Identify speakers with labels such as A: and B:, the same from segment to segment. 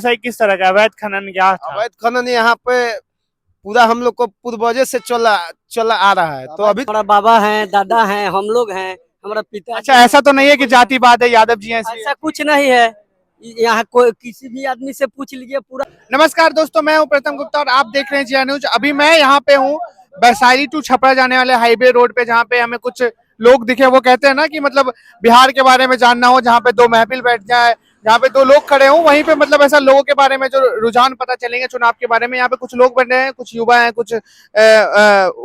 A: सही किस तरह का अवैध खनन क्या था?
B: अवैध खनन यहाँ पे पूरा हम लोग को पूर्वजे से चला चला आ रहा है। तो अभी
C: हमारा बाबा है, दादा है, हम लोग हैं, हमारा पिता।
A: अच्छा, ऐसा तो नहीं है कि जातिवाद है, यादव जी हैं इसलिए?
C: ऐसा कुछ नहीं है। यहाँ कोई किसी भी आदमी से पूछ लीजिए पूरा।
A: नमस्कार दोस्तों, मैं हूं प्रथम गुप्ता और आप देख रहे हैं जिया न्यूज। अभी मैं यहाँ पे हूँ वैशाली टू छपरा जाने वाले हाईवे रोड पे, जहाँ पे हमें कुछ लोग दिखे। वो कहते हैं ना कि मतलब बिहार के बारे में जानना हो, जहाँ पे दो महफिल बैठ जाए, जहाँ पे दो लोग खड़े हों, वहीं पे मतलब ऐसा लोगों के बारे में जो रुझान पता चलेंगे चुनाव के बारे में। यहाँ पे कुछ लोग बन रहे हैं, कुछ युवा हैं, कुछ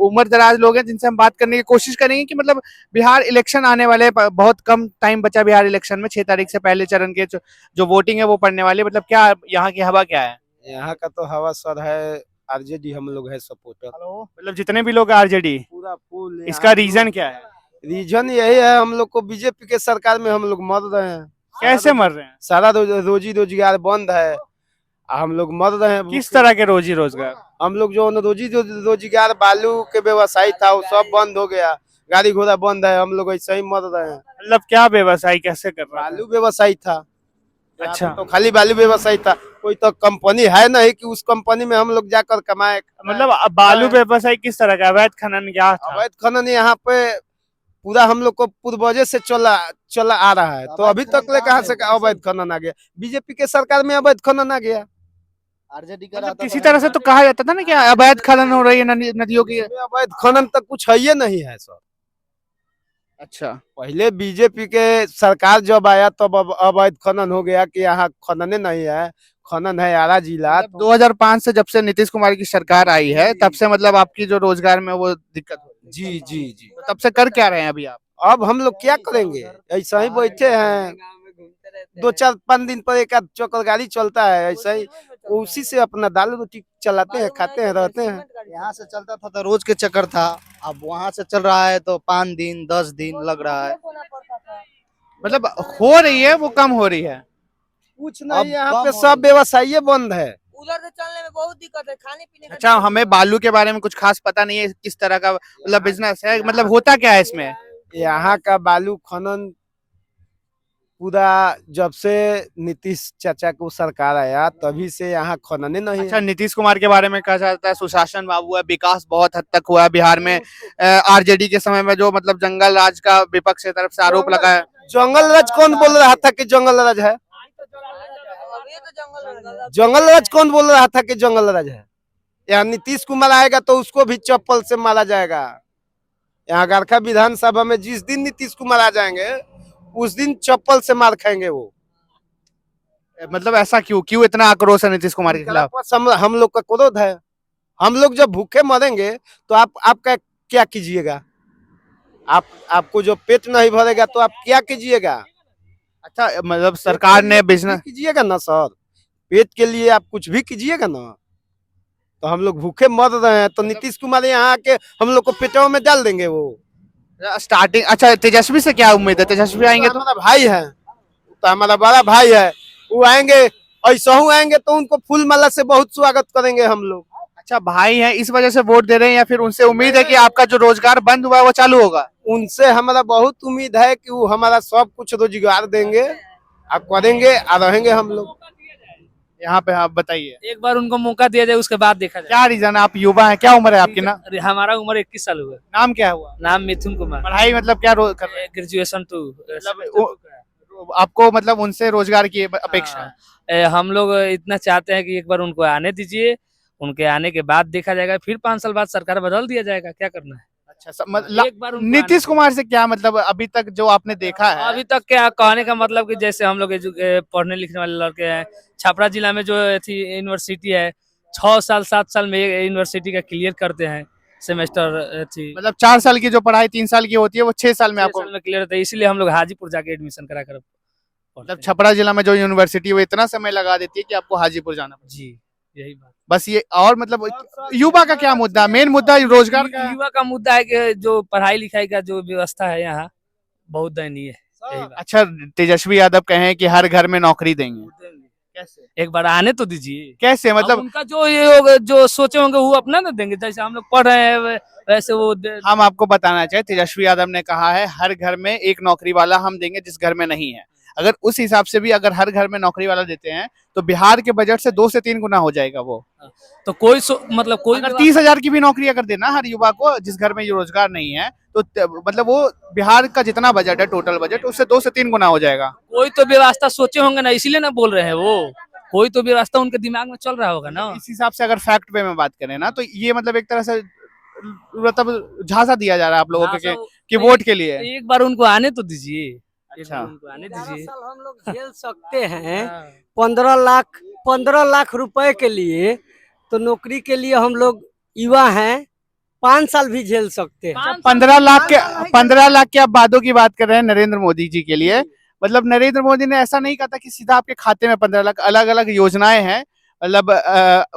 A: उम्र दराज लोग हैं, जिनसे हम बात करने की कोशिश करेंगे कि मतलब बिहार इलेक्शन आने वाले, बहुत कम टाइम बचा बिहार इलेक्शन में। 6 तारीख से पहले चरण के जो वोटिंग है वो पड़ने वाली है। मतलब क्या यहाँ की हवा क्या है?
B: यहाँ का तो हवा सर है, आरजेडी हम लोग है सपोर्टर।
A: मतलब जितने भी लोग आरजेडी,
B: पूरा फुल।
A: इसका रीजन क्या है?
B: रीजन यही है, हम लोग को बीजेपी के सरकार में हम लोग मर रहे हैं।
A: कैसे मर रहे हैं?
B: सारा रोजी रोजगार बंद है, हम लोग मर रहे हैं।
A: किस तरह के रोजी रोजगार?
B: हम लोग जो रोजगार बालू के व्यवसाय था वो सब बंद हो गया, गाड़ी घोड़ा बंद है, हम लोग ऐसे ही मर रहे हैं।
A: मतलब क्या व्यवसाय कैसे कर रहा है?
B: बालू व्यवसाय था।
A: अच्छा,
B: तो खाली बालू व्यवसाय था, कोई तो कंपनी है नहीं कि उस कंपनी में हम लोग जाकर कमाए।
A: मतलब अब बालू व्यवसाय किस तरह का? अवैध खनन क्या था?
B: अवैध खनन यहाँ पे पूरा हम लोग को पूर्वजे से चला चला आ रहा है। तो अभी तक ले कहाँ से अवैध खनन आ गया? बीजेपी के सरकार में अवैध खनन आ गया।
C: आरजेडी का
A: मतलब किसी तरह से तो कहा जाता था ना कि अवैध खनन हो रही है नदियों की।
B: अवैध खनन तक कुछ है ही नहीं है सर।
A: अच्छा,
B: पहले बीजेपी के सरकार जब आया तब अवैध खनन हो गया कि यहाँ खनने नहीं है, खनन है आरा जिला।
A: 2005 से जब से नीतीश कुमार की सरकार आई है, तब से मतलब आपकी जो रोजगार में वो दिक्कत हो रही
B: जी जी जी।
A: है। तो तब से कर क्या रहे हैं अभी आप?
B: अब हम लोग क्या करेंगे, ऐसा ही बैठे हैं। 2-4-5 दिन पर एक आध चक्कर गाड़ी चलता है, ऐसा ही उसी से अपना दाल रोटी चलाते हैं, खाते हैं, रहते हैं।
D: यहाँ से चलता था तो रोज के चक्कर था, अब वहाँ से चल रहा है तो 5 दिन 10 दिन लग रहा है।
A: मतलब हो रही है वो कम हो रही है?
B: कुछ नहीं,
D: अब
B: यहाँ
D: कम
B: पे
D: हो
B: सब व्यवसाय बंद है।
E: उधर से चलने में बहुत दिक्कत है, खाने पीने का।
A: अच्छा, हमें बालू के बारे में कुछ खास पता नहीं है, किस तरह का मतलब बिजनेस है, मतलब होता क्या है इसमें?
B: यहाँ का बालू खनन पूरा जब से नीतीश चाचा को सरकार आया तभी से यहाँ खनने नहीं
A: अच्छा,
B: है।
A: नीतीश कुमार के बारे में कहा जाता है सुशासन बाबू है, विकास बहुत हद तक हुआ है बिहार में। आरजेडी के समय में जो मतलब जंगल राज का विपक्ष की तरफ से आरोप लगा है।
B: जंगल राज कौन बोल रहा था कि जंगल राज है?
E: अभी तो जंगल
B: जंगल राज कौन बोल रहा था कि जंगल राज है? यहाँ नीतीश कुमार आएगा तो उसको भी चप्पल से मारा जाएगा। यहाँ गारखा विधानसभा में जिस दिन नीतीश कुमार आ जाएंगे उस दिन चप्पल से मार खाएंगे वो।
A: मतलब ऐसा क्यों क्यों इतना आक्रोश है नीतीश कुमार के खिलाफ?
B: हम लोग का क्रोध है। हम लोग जब भूखे मरेंगे तो आपका क्या कीजिएगा? आपको जो पेट नहीं भरेगा तो आप क्या कीजिएगा?
A: अच्छा, मतलब सरकार ने बिजनेस
B: कीजिएगा ना सर, पेट के लिए आप कुछ भी कीजिएगा ना। तो हम लोग भूखे मर रहे हैं तो नीतीश कुमार यहाँ आके हम लोग को पेटों में डाल देंगे वो।
A: स्टार्टिंग। अच्छा, तेजस्वी से क्या उम्मीद है? तेजस्वी आएंगे तो?
B: हमारा भाई है, तो हमारा बड़ा भाई है, वो आएंगे, ऐसा हूँ आएंगे तो उनको फूल माला से बहुत स्वागत करेंगे हम लोग।
A: अच्छा, भाई है इस वजह से वोट दे रहे हैं, या फिर उनसे उम्मीद है कि आपका जो रोजगार बंद हुआ है वो चालू होगा?
B: उनसे हमारा बहुत उम्मीद है कि वो हमारा सब कुछ रोजगार देंगे, आप करेंगे और रहेंगे हम लोग
A: यहाँ पे। आप बताइए,
F: एक बार उनको मौका दिया जाए, उसके बाद देखा जाए।
A: क्या रीजन है? आप युवा हैं, क्या उम्र है आपकी ना?
F: अरे हमारा उम्र 21 साल हुआ।
A: नाम क्या हुआ?
F: नाम मिथुन कुमार।
A: पढ़ाई मतलब क्या कर रहे
F: ग्रेजुएशन 2।
A: हैं? आपको मतलब उनसे रोजगार की अपेक्षा है?
F: हम लोग इतना चाहते हैं कि एक बार उनको आने दीजिए, उनके आने के बाद देखा जाएगा, फिर 5 साल बाद सरकार बदल दिया जाएगा, क्या करना है।
A: अच्छा,
F: एक बार उनको
A: नीतीश
F: आने
A: कुमार से क्या मतलब अभी तक जो आपने देखा है?
F: अभी तक क्या कहने का मतलब कि जैसे हम लोग पढ़ने लिखने वाले लड़के हैं, छपरा जिला में जो थी यूनिवर्सिटी है, 6 साल 7 साल में यूनिवर्सिटी का क्लियर करते हैं सेमेस्टर थी।
A: मतलब 4 साल की जो पढ़ाई 3 साल की होती है वो 6 साल में
F: 6
A: आपको।
F: साल में क्लियर होता है, इसीलिए हम लोग हाजीपुर जाके एडमिशन करा कर
A: मतलब छपरा जिला में जो यूनिवर्सिटी वो इतना समय लगा देती है कि आपको हाजीपुर जाना पड़ता है।
F: जी, यही बात।
A: बस ये। और मतलब युवा का क्या मुद्दा? मेन मुद्दा रोजगार का।
F: युवा का मुद्दा है कि जो पढ़ाई लिखाई का जो व्यवस्था है यहाँ बहुत दयनीय है, यही बात।
A: अच्छा, तेजस्वी यादव कहें कि हर घर में नौकरी देंगे, कैसे?
F: एक बार आने तो दीजिए।
A: कैसे
F: मतलब
A: मतलब?
F: उनका जो ये जो सोचे होंगे वो अपना ना देंगे, जैसे हम लोग पढ़ रहे हैं वैसे वो
A: हम आपको बताना चाहे, तेजस्वी यादव ने कहा है हर घर में एक नौकरी वाला हम देंगे जिस घर में नहीं है। अगर उस हिसाब से भी अगर हर घर में नौकरी वाला देते हैं तो बिहार के बजट से 2 से 3 गुना हो जाएगा वो।
F: तो कोई मतलब कोई
A: अगर 30,000 की भी नौकरी अगर देना हर युवा को जिस घर में ये रोजगार नहीं है तो मतलब वो बिहार का जितना बजट है टोटल बजट उससे 2 से 3 गुना हो जाएगा।
F: कोई तो व्यवस्था सोचे होंगे ना, इसीलिए ना बोल रहे हैं वो। कोई तो व्यवस्था उनके दिमाग में चल रहा होगा ना।
A: इस हिसाब से अगर फैक्ट पे में बात करें ना तो ये मतलब एक तरह से मतलब झांसा दिया जा रहा है आप लोगों के कि वोट के लिए।
F: एक बार उनको आने तो दीजिए।
A: अच्छा।
F: उनको आने
C: 11
F: दीजिए।
C: साल हम लोग झेल सकते हैं।
F: हाँ।
C: 15 लाख रुपए के लिए, तो नौकरी के लिए हम लोग युवा हैं, 5 साल भी झेल सकते हैं।
A: 15 लाख के आप वादों की बात कर रहे हैं नरेंद्र मोदी जी के लिए। मतलब नरेंद्र मोदी ने ऐसा नहीं कहा था कि सीधा आपके खाते में 15 लाख, अलग अलग योजनाएं हैं। मतलब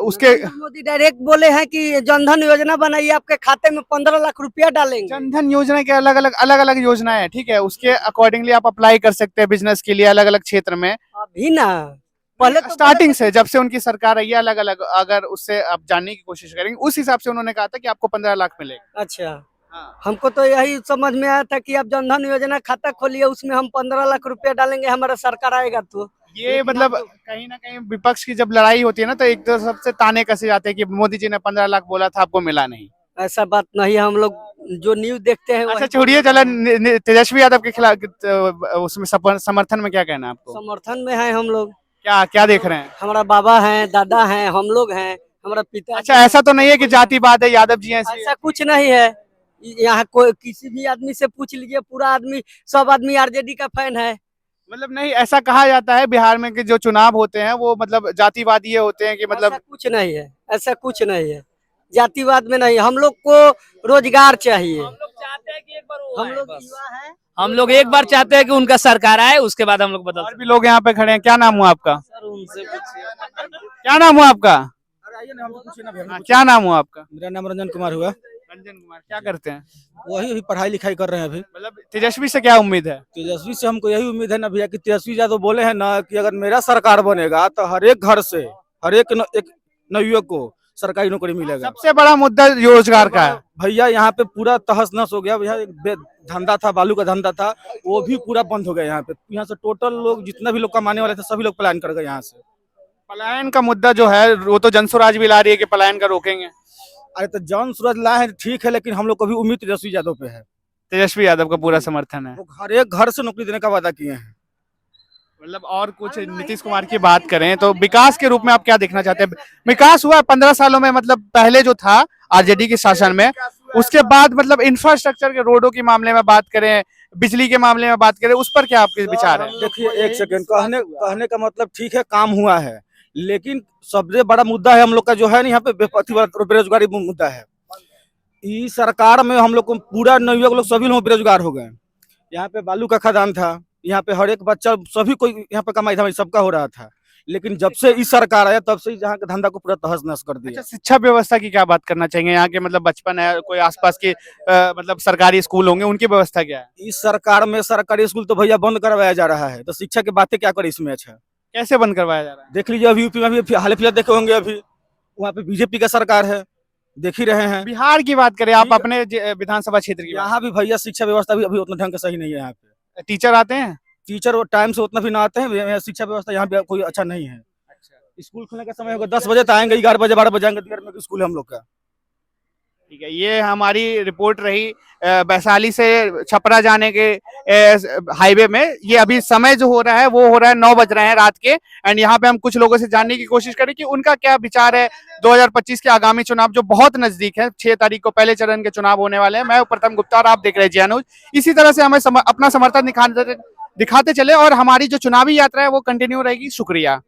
A: उसके
C: नरेंद्र मोदी डायरेक्ट बोले हैं कि जनधन योजना बनाइए, आपके खाते में 15 लाख रुपया डालेंगे।
A: जनधन योजना के अलग अलग योजनाएं हैं, ठीक है, उसके अकॉर्डिंगली आप अप्लाई कर सकते हैं बिजनेस के लिए अलग अलग क्षेत्र में।
C: अभी ना, पहले तो
A: स्टार्टिंग से जब से उनकी सरकार आई है अलग अलग, अगर उससे आप जानने की कोशिश करेंगे उस हिसाब से उन्होंने कहा था कि आपको 15 लाख मिलेगा।
C: अच्छा,
A: हाँ।
C: हमको तो यही समझ में आया था कि आप जनधन योजना खाता खोलिए, उसमें हम 15 लाख रुपया डालेंगे, हमारा सरकार आएगा तो।
A: ये मतलब कहीं ना कहीं विपक्ष की जब लड़ाई होती है ना तो एक तो सबसे ताने कसे जाते हैं कि मोदी जी ने 15 लाख बोला था आपको मिला नहीं।
C: ऐसा बात नहीं है, हम लोग जो न्यूज देखते हैं
A: अच्छा
C: वही
A: छोड़िए, चलो तेजस्वी यादव के खिलाफ उसमें समर्थन में क्या कहना है आपको?
C: समर्थन में है हम लोग।
A: क्या क्या देख रहे हैं?
C: हमारा बाबा है, दादा है, हम लोग हैं, हमारा पिता।
A: अच्छा, ऐसा तो नहीं है कि जातिवाद है, यादव जी हैं इसलिए?
C: ऐसा कुछ नहीं है। यहाँ कोई किसी भी आदमी से पूछ लीजिए, पूरा आदमी, सब आदमी आरजेडी का फैन है।
A: मतलब नहीं, ऐसा कहा जाता है बिहार में कि जो चुनाव होते हैं वो मतलब जातिवादी होते हैं कि मतलब।
C: ऐसा कुछ नहीं है, ऐसा कुछ नहीं है, जातिवाद में नहीं। हम लोग को रोजगार चाहिए।
F: हम लोग चाहते हैं कि एक बार वो
C: हम
F: आए
C: लोग
F: बस।
C: युवा हैं।
F: हम लोग एक बार चाहते हैं कि उनका सरकार आए, उसके बाद हम लोग बदल
A: और भी लोग यहाँ पे खड़े हैं, क्या नाम हुआ आपका?
F: सर उनसे
A: क्या नाम हुआ आपका? हाँ, क्या नाम हुआ आपका?
G: मेरा नाम रंजन कुमार हुआ।
A: रंजन कुमार, क्या करते हैं?
G: वही पढ़ाई लिखाई कर रहे हैं अभी।
A: मतलब तेजस्वी से क्या उम्मीद है?
G: तेजस्वी से हमको यही उम्मीद है ना भैया कि तेजस्वी यादव बोले हैं ना कि अगर मेरा सरकार बनेगा तो हर एक घर से हर एक नवयुवक को सरकारी नौकरी मिलेगा।
A: सबसे बड़ा मुद्दा रोजगार का है
G: भैया, यहाँ पे पूरा तहस नहस हो गया भैया। एक धंधा था, बालू का धंधा था, वो भी पूरा बंद हो गया। यहाँ पे यहाँ से टोटल लोग जितना भी लोग कमाने वाले थे सभी लोग पलायन कर गए यहाँ से।
A: पलायन का मुद्दा जो है वो तो जनसुराज भी ला रही है कि पलायन का रोकेंगे।
G: अरे तो जन सूरज लाए हैं ठीक है, लेकिन हम लोग को भी उम्मीद तेजस्वी यादव पे है।
A: तेजस्वी यादव का पूरा समर्थन है।
G: वो हर एक घर से नौकरी देने का वादा किए हैं।
A: मतलब और कुछ नीतीश कुमार की बात करें तो विकास के रूप में आप क्या देखना चाहते हैं? विकास हुआ 15 सालों में, मतलब पहले जो था आरजेडी के शासन में, उसके बाद मतलब इंफ्रास्ट्रक्चर के, रोडों के मामले में बात करें, बिजली के मामले में बात करें, उस पर क्या आपके विचार है?
G: देखिए एक सेकंड, कहने का मतलब ठीक है काम हुआ है, लेकिन सबसे बड़ा मुद्दा है हम लोग का जो है ना यहाँ पे बेरोजगारी मुद्दा है। इस सरकार में हम लोग को पूरा नवयुवक लोग सभी लोग बेरोजगार हो गए। यहाँ पे बालू का खदान था, यहाँ पे हर एक बच्चा सभी कोई यहाँ पे कमाई धमाई सबका हो रहा था, लेकिन जब से इस सरकार आया तब से यहाँ के धंधा को पूरा तहस नहस कर दिया।
A: अच्छा, शिक्षा व्यवस्था की क्या बात करना चाहिए? यहाँ के मतलब बचपन है, कोई आसपास के मतलब सरकारी स्कूल होंगे, उनकी व्यवस्था क्या है?
G: इस सरकार में सरकारी स्कूल तो भैया बंद करवाया जा रहा है, तो शिक्षा की बातें क्या करें इसमें। अच्छा
A: कैसे बंद करवाया जा रहा है?
G: देख लीजिए, अभी यूपी में भी हाल फिलहाल देखे होंगे, अभी वहाँ पे बीजेपी का सरकार है, देख ही रहे हैं।
A: बिहार की बात करें आप, अपने विधानसभा क्षेत्र की
G: यहाँ भी भैया शिक्षा व्यवस्था भी अभी उतना ढंग से सही नहीं है। यहाँ पे
A: टीचर आते हैं,
G: टीचर टाइम से उतना भी ना आते हैं। शिक्षा व्यवस्था यहाँ पे कोई अच्छा नहीं है। स्कूल खुलने का समय होगा 10 बजे तो आएंगे, 11 बजे 12 बजे आएंगे, देर में स्कूल है हम लोग का।
A: ठीक है, ये हमारी रिपोर्ट रही वैशाली से छपरा जाने के हाईवे में। ये अभी समय जो हो रहा है वो हो रहा है 9 बज रहे हैं रात के, एंड यहाँ पे हम कुछ लोगों से जानने की कोशिश करें कि उनका क्या विचार है 2025 के आगामी चुनाव जो बहुत नजदीक है। 6 तारीख को पहले चरण के चुनाव होने वाले हैं। मैं प्रथम गुप्ता और आप देख रहे हैं जिया न्यूज। इसी तरह से हमें अपना समर्थन दिखाते चले और हमारी जो चुनावी यात्रा है वो कंटिन्यू रहेगी। शुक्रिया।